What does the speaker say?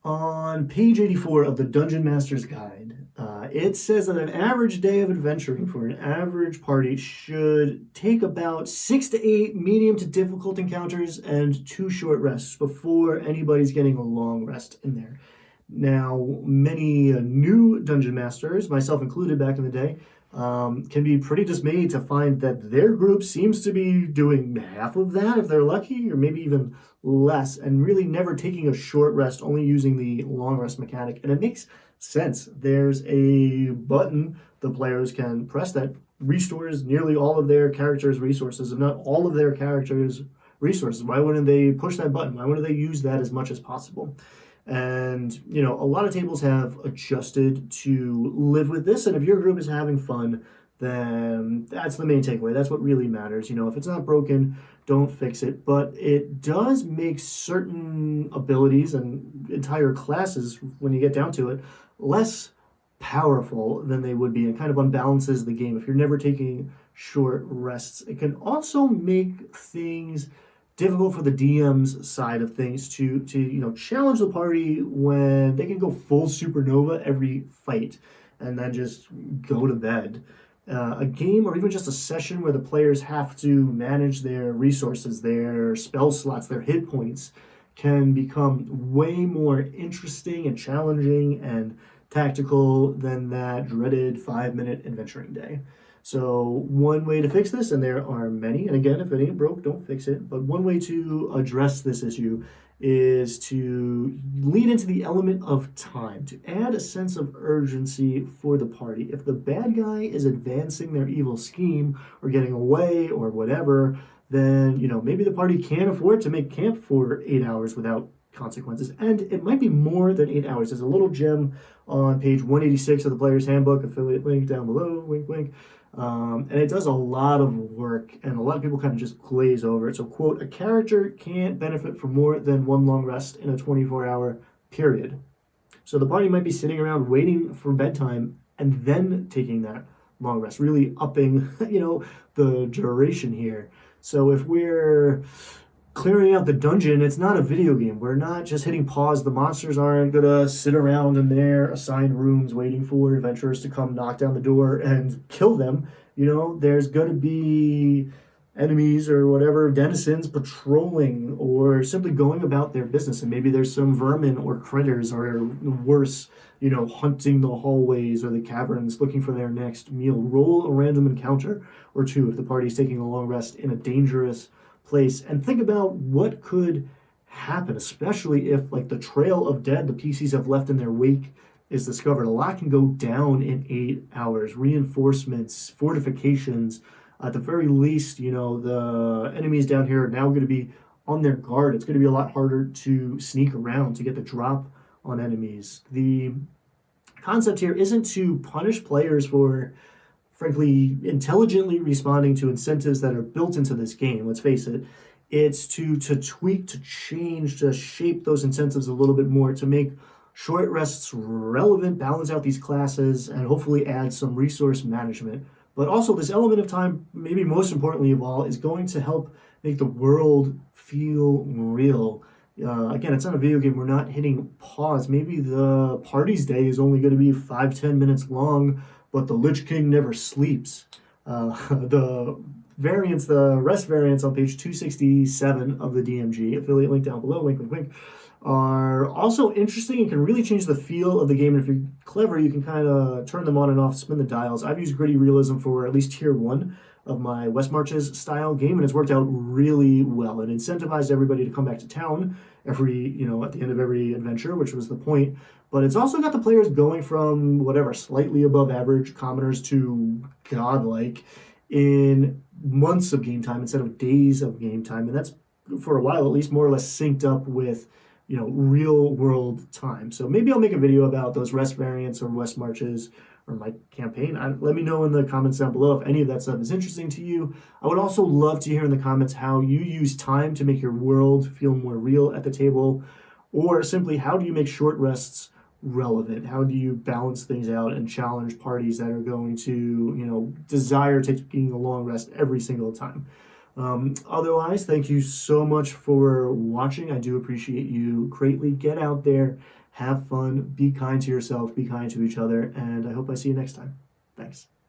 On page 84 of the Dungeon Master's Guide, it says that an average day of adventuring for an average party should take about 6 to 8 medium to difficult encounters and 2 short rests before anybody's getting a long rest in there. Now, many new dungeon masters, myself included back in the day, can be pretty dismayed to find that their group seems to be doing half of that if they're lucky, or maybe even less, and really never taking a short rest, only using the long rest mechanic. And it makes sense. There's a button the players can press that restores nearly all of their characters' resources, if not all of their characters' resources. Why wouldn't they push that button? Why wouldn't they use that as much as possible? And, a lot of tables have adjusted to live with this. And if your group is having fun, then that's the main takeaway. That's what really matters. If it's not broken, don't fix it. But it does make certain abilities and entire classes, when you get down to it, less powerful than they would be, and kind of unbalances the game if you're never taking short rests. It can also make things difficult for the DM's side of things to challenge the party when they can go full supernova every fight and then just go to bed. A game or even just a session where the players have to manage their resources, their spell slots, their hit points, can become way more interesting and challenging and tactical than that dreaded 5-minute adventuring day. So one way to fix this, and there are many, and again, if it ain't broke, don't fix it, but one way to address this issue is to lean into the element of time, to add a sense of urgency for the party. If the bad guy is advancing their evil scheme or getting away or whatever, then maybe the party can't afford to make camp for 8 hours without consequences. And it might be more than 8 hours. There's a little gem on page 186 of the Player's Handbook, affiliate link down below, wink, wink. And it does a lot of work, and a lot of people kind of just glaze over it. So, quote, a character can't benefit from more than one long rest in a 24-hour period. So the party might be sitting around waiting for bedtime and then taking that long rest, really upping, the duration here. So if we're clearing out the dungeon, it's not a video game. We're not just hitting pause. The monsters aren't gonna sit around in their assigned rooms waiting for adventurers to come knock down the door and kill them. There's gonna be enemies or whatever, denizens patrolling or simply going about their business. And maybe there's some vermin or critters or worse, hunting the hallways or the caverns looking for their next meal. Roll a random encounter or two if the party's taking a long rest in a dangerous place, and think about what could happen, especially if the trail of dead the PCs have left in their wake is discovered. A lot can go down in 8 hours. Reinforcements, fortifications, at the very least, the enemies down here are now going to be on their guard. It's going to be a lot harder to sneak around to get the drop on enemies. The concept here isn't to punish players for frankly, intelligently responding to incentives that are built into this game. Let's face it, it's to tweak, to change, to shape those incentives a little bit more, to make short rests relevant, balance out these classes, and hopefully add some resource management. But also, this element of time, maybe most importantly of all, is going to help make the world feel real. Again, it's not a video game. We're not hitting pause. Maybe the party's day is only going to be 5-10 minutes long, but the Lich King never sleeps. The rest variants on page 267 of the DMG, affiliate link down below, wink, wink, wink, are also interesting and can really change the feel of the game. And if you're clever, you can kind of turn them on and off, spin the dials. I've used gritty realism for at least tier 1 of my West Marches style game, and it's worked out really well and incentivized everybody to come back to town at the end of every adventure, which was the point. But it's also got the players going from whatever, slightly above average commoners to godlike in months of game time instead of days of game time. And that's, for a while at least, more or less synced up with, real world time. So maybe I'll make a video about those rest variants or West Marches or my campaign. Let me know in the comments down below if any of that stuff is interesting to you. I would also love to hear in the comments how you use time to make your world feel more real at the table, or simply how do you make short rests relevant? How do you balance things out and challenge parties that are going to, desire taking a long rest every single time? Otherwise, thank you so much for watching. I do appreciate you greatly. Get out there, have fun, be kind to yourself, be kind to each other, and I hope I see you next time. Thanks.